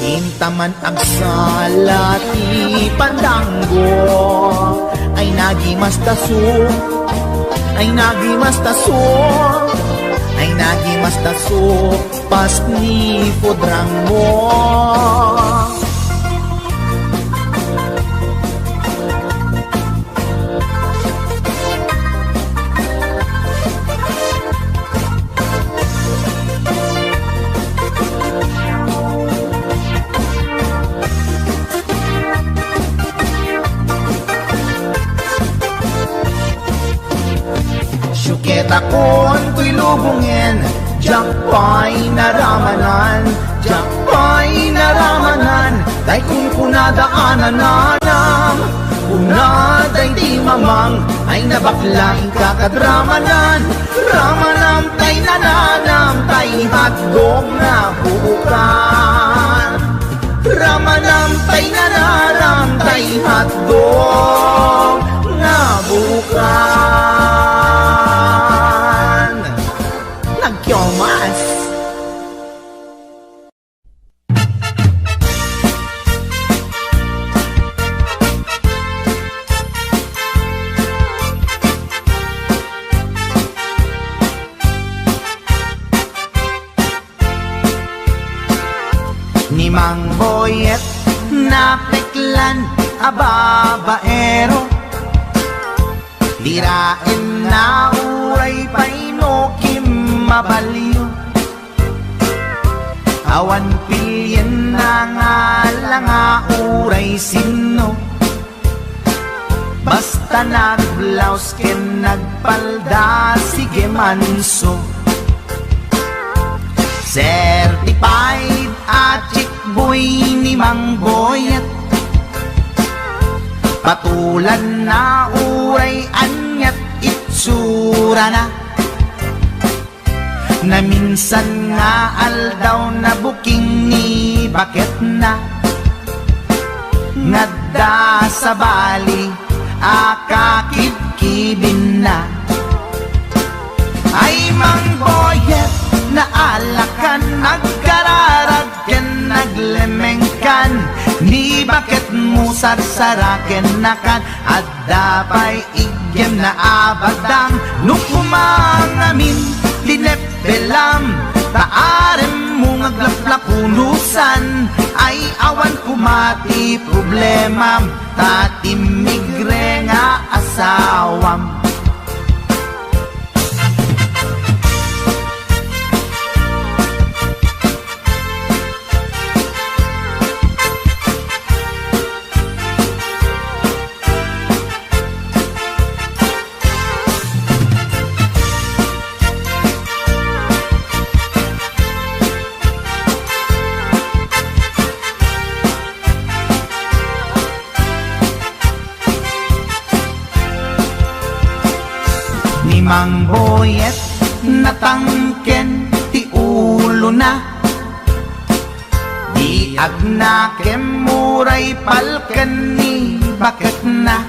Intaman agsal Lati pandanggo Ay nagimas taso Ay nagimas taso Ay nagimas taso Pas ni pudrang mo Syukit akon tuy lubungin Jakpay naramanan Jakpay naramanan Tay kung kunadaanan nanam Kunaday di mamang Ay nabaklaing kakadramanan Ramanam tay nananam Tay hotdog na buukan Ramanam tay nananam Tay hotdog na buukan Nagkyomas Ni Mang Boyet na peklan ababaero Dirain na uray painokim mabaliw Awan pilyen na nga lang uray sino Basta basta nag-blouse ken nagpalda, sige manso. Certified at chick boy ni Mang Boyet, patulan na uray anyat itsura na, na minsan nga aldaw na buking ni bakit na, ngadda sa bali akakibkibin na. Ay Mang Boyet, naalakan, nagkararag ken naglemengkan, ni bakit mo sarsaraken nakan, at dapay igem na abadang, nukumangamin linepelam, taarem mo ngaglaplapunusan, ay awan kumati problema, tatimigre nga asawam. Mang Boyet, natangken ti ulo na, di agnakem muray palken ni bakit na,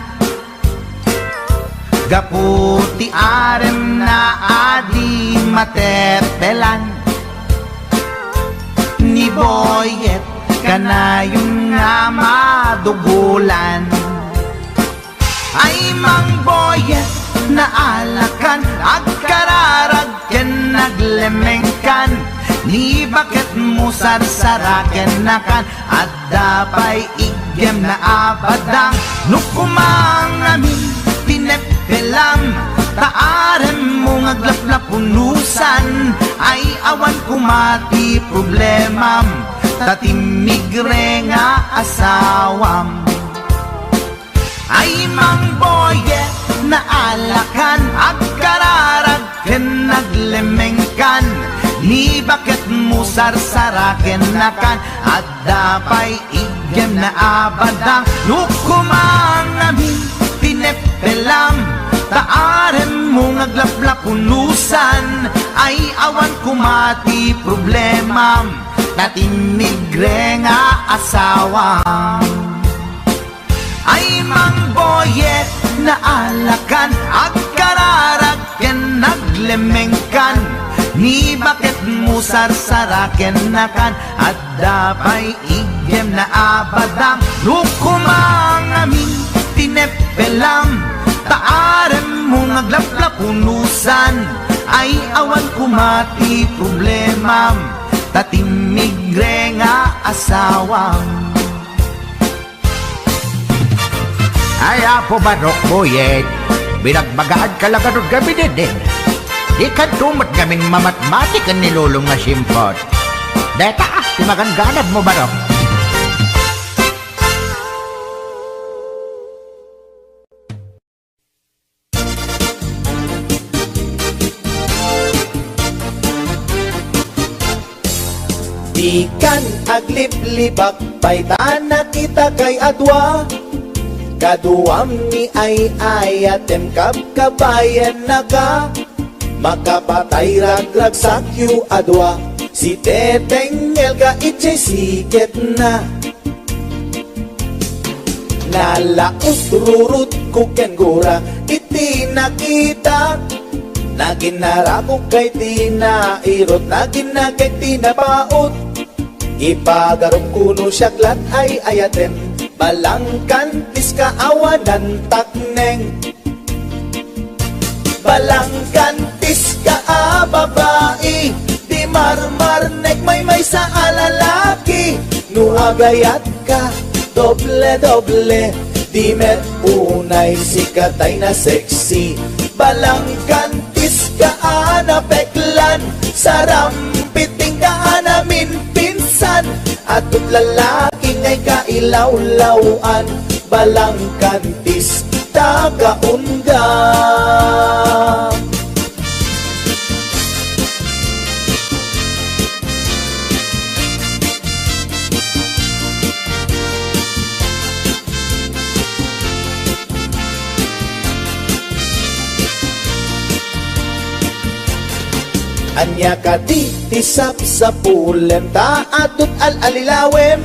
gaputi arem na adi matepelan, ni Boyet kanayon nga madugulan. Ay Mang Boyet, naalakan, agkararag ken naglemengkan, ni bakit mo sarsaraken nakan, at dapay igem na abadang, nukumangamin pinepelam, taarem mo ngaglaplapunusan, ay awan kumati problemam, tatimigre nga asawam. Ay Mang Boyet, naalakan, agkararag ken naglemengkan, ni bakit mo sarsaraken nakan, at dapay igem na abadang, nukumangamin pinepelam, taarem mo ngaglaplapunusan, ay awan kumati problemam, tatimigre nga asawam. Ay Mang Boyet, naalakan, agkararag ken naglemengkan, ni bakit mo sarsaraken nakan, at dapay igem na abadang, nukumangamin tinepelam, taarem mo ngaglaplapunusan, ay awan kumati problemam, tatimigre nga asawam. Ay apo Barok Boyet, binagbagaan ka lang anong gabi din. Di ka tumat gaming mamatmatik ang nilulong nga simpot. Deta, timaganganad mo Barok. Di kan agliplibak, paitana kita kay adwa, kaduam ni ay ayatem kapkabayan na ka, makapatay ragrag sakyu adwa, si teteng elga itchay siket na. Nalaos rurut kuken gura, iti nakita, naginarako kay tinairot, naginagay tinabaot, ipagarong kuno syaklat ay ayatem, balangkan tis kaawanan takneng, balangkan tis kaababai, di marmarnek may sa alalaki, nuagayat ka doble di met unay sikatay na sexy, balangkan tis kaanapeklan, sarampiting kaanamin pinsan, atut lalaki ngay kailawlawan, balangkantis tagaunga. Anya ka di tisap sa pulen, ta adot al-alilawem,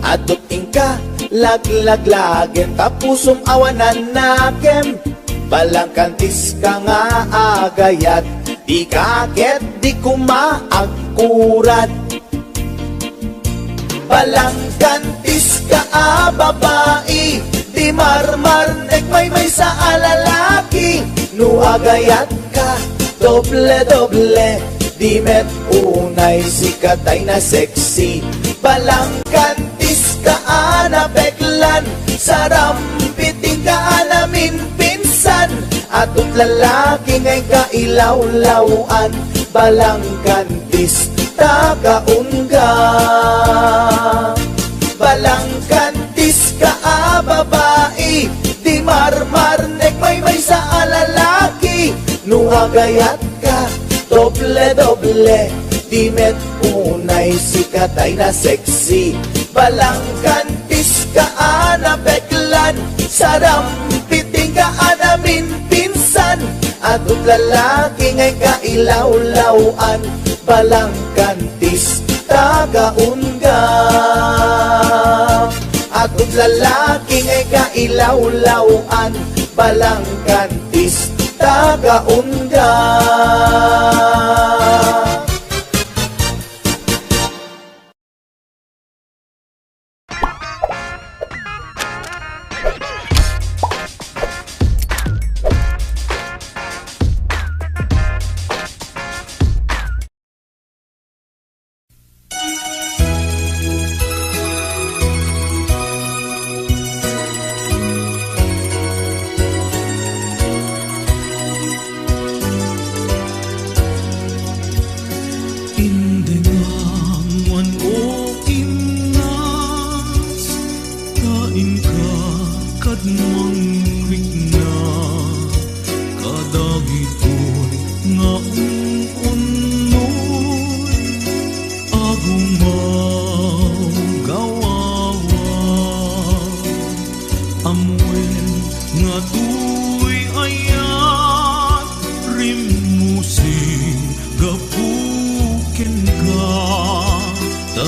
adot ingka laglagen, tapusum awanan nakem, balangkantis ka nga agayat, di kaket di kumaagkurat. Balangkantis ka babae, di marmar may sa alalaki, nuagayat ka doble, di met unay sikatay na sexy. Balangkantis ka beklan, sarampiting ka namin pinsan, atut lalaki ngay kailaw-lawan, balangkantis tagaunga. Balangkantis ka babae, di marmar may sa alalaki, nuagayat ka doble, di met unay sikatay na sexy. Balangkantis ka beklan, sarampiting ka namin pinsan, atut lalaki ngay kailaw-lawan, balangkantis tagaunga. Atut lalaki ngay kailaw-lawan, balangkantis tagaunga.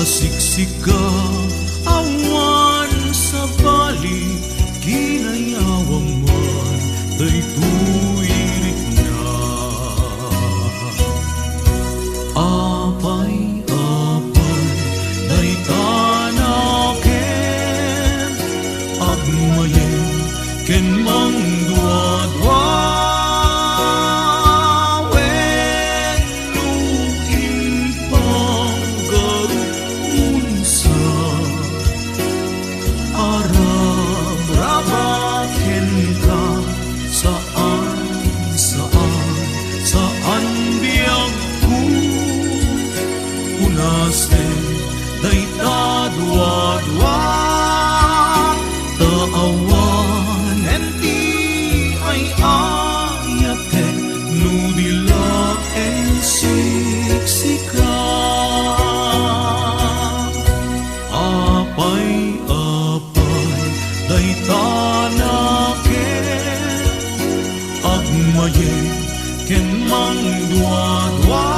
Siksika awan sa bali, ginayawang man daytoy na. Apay day tanaken, agmayen ken mang duadwa. Ken mang dua-dua